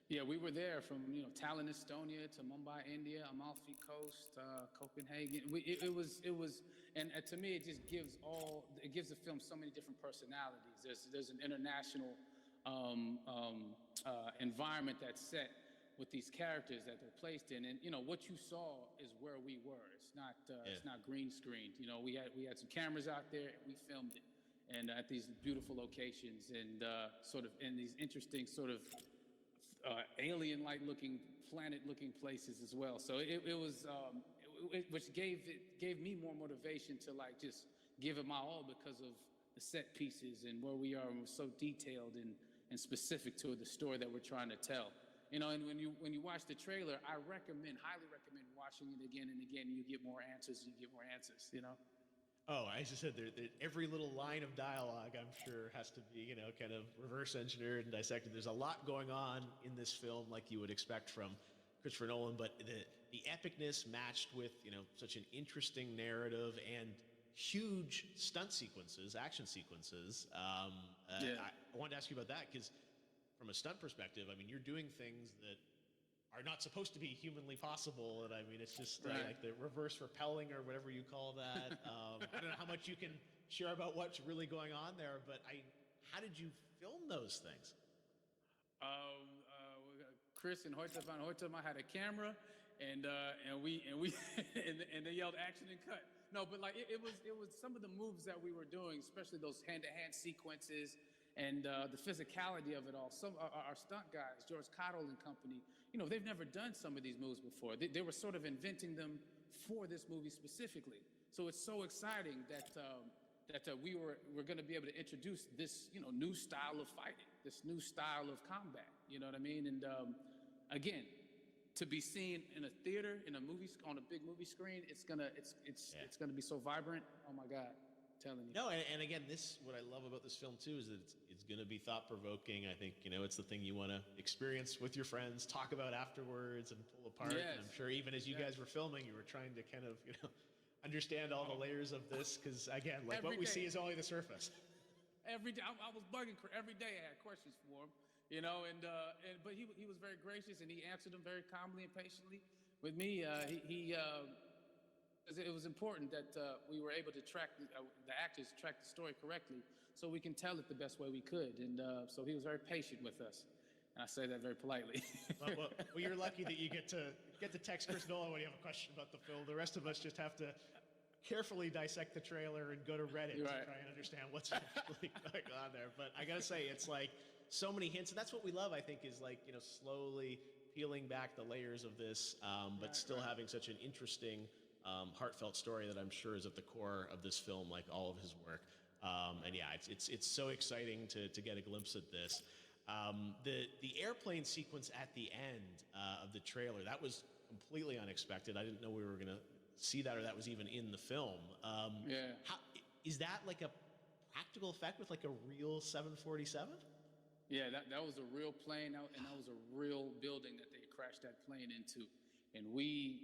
Yeah, we were there from Tallinn, Estonia to Mumbai, India, Amalfi Coast, Copenhagen. It was, and to me, it gives the film so many different personalities. There's an international environment that's set with these characters that they're placed in, and what you saw is where we were. It's not green screened. We had some cameras out there, and we filmed it, and at these beautiful locations, and sort of in these interesting sort of alien-like looking, planet-looking places as well. So which gave me more motivation to like just give it my all because of the set pieces and where we are, and we're so detailed and specific to the story that we're trying to tell. And when you watch the trailer, I highly recommend watching it again and again. You get more answers. Oh, as you said, every little line of dialogue, I'm sure, has to be, kind of reverse engineered and dissected. There's a lot going on in this film, like you would expect from Christopher Nolan, but the epicness matched with, such an interesting narrative and huge stunt sequences, action sequences. I wanted to ask you about that because, from a stunt perspective, I mean, you're doing things that are not supposed to be humanly possible, and I mean, it's just like the reverse rappelling or whatever you call that. I don't know how much you can share about what's really going on there, but how did you film those things? Chris and Hoyte van Hoytema had a camera, and they yelled action and cut. No, but like it was some of the moves that we were doing, especially those hand-to-hand sequences. And the physicality of it all. Some our stunt guys, George Cottle and company, they've never done some of these moves before. They were sort of inventing them for this movie specifically. So it's so exciting that we're going to be able to introduce this new style of fighting, this new style of combat. You know what I mean? And again, to be seen in a theater, in a movie, on a big movie screen, it's gonna be so vibrant. Oh my God. Telling you. No, and again, what I love about this film too is that it's going to be thought-provoking. I think it's the thing you want to experience with your friends, talk about afterwards, and pull apart. Yes. And I'm sure even as you guys were filming, you were trying to kind of understand all the layers of this because again, like what we see is only the surface. Every day, I was bugging. Every day, I had questions for him, but he was very gracious and he answered them very calmly and patiently. With me, it was important that we were able to track the actors track the story correctly, so we can tell it the best way we could. And so he was very patient with us, and I say that very politely. well, you're lucky that you get to text Chris Nolan when you have a question about the film. The rest of us just have to carefully dissect the trailer and go to Reddit to try and understand what's really going on there. But I gotta say, it's like so many hints, and that's what we love. I think is like slowly peeling back the layers of this, but still having such an interesting. Heartfelt story that I'm sure is at the core of this film, like all of his work. And yeah, it's so exciting to get a glimpse at this. The airplane sequence at the end of the trailer, that was completely unexpected. I didn't know we were going to see that, or that was even in the film. Is that like a practical effect with like a real 747? Yeah, that was a real plane, and that was a real building that they crashed that plane into. And we,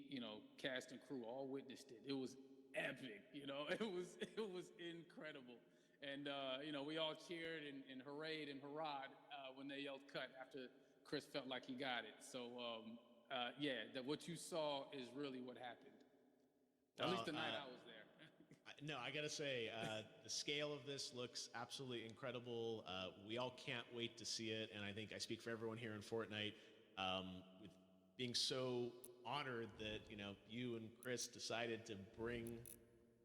cast and crew all witnessed it. It was epic, it was incredible. And, we all cheered and hurrayed and hurrahed when they yelled cut after Chris felt like he got it. So, what you saw is really what happened. At least the night I was there. No, I gotta say, the scale of this looks absolutely incredible. We all can't wait to see it. And I think I speak for everyone here in Fortnite with being so honored that you and Chris decided to bring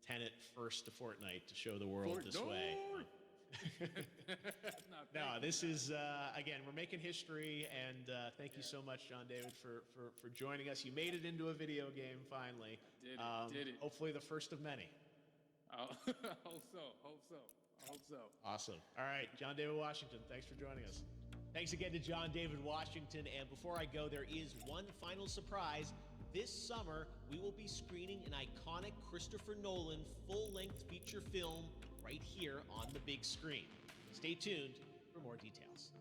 Tenet first to Fortnite to show the world this way. No, this is again, we're making history, and thank you so much, John David, for joining us. You made it into a video game finally. Did it? Hopefully, the first of many. Hope so. Awesome. All right, John David Washington, thanks for joining us. Thanks again to John David Washington. And before I go, there is one final surprise. This summer, we will be screening an iconic Christopher Nolan full-length feature film right here on the big screen. Stay tuned for more details.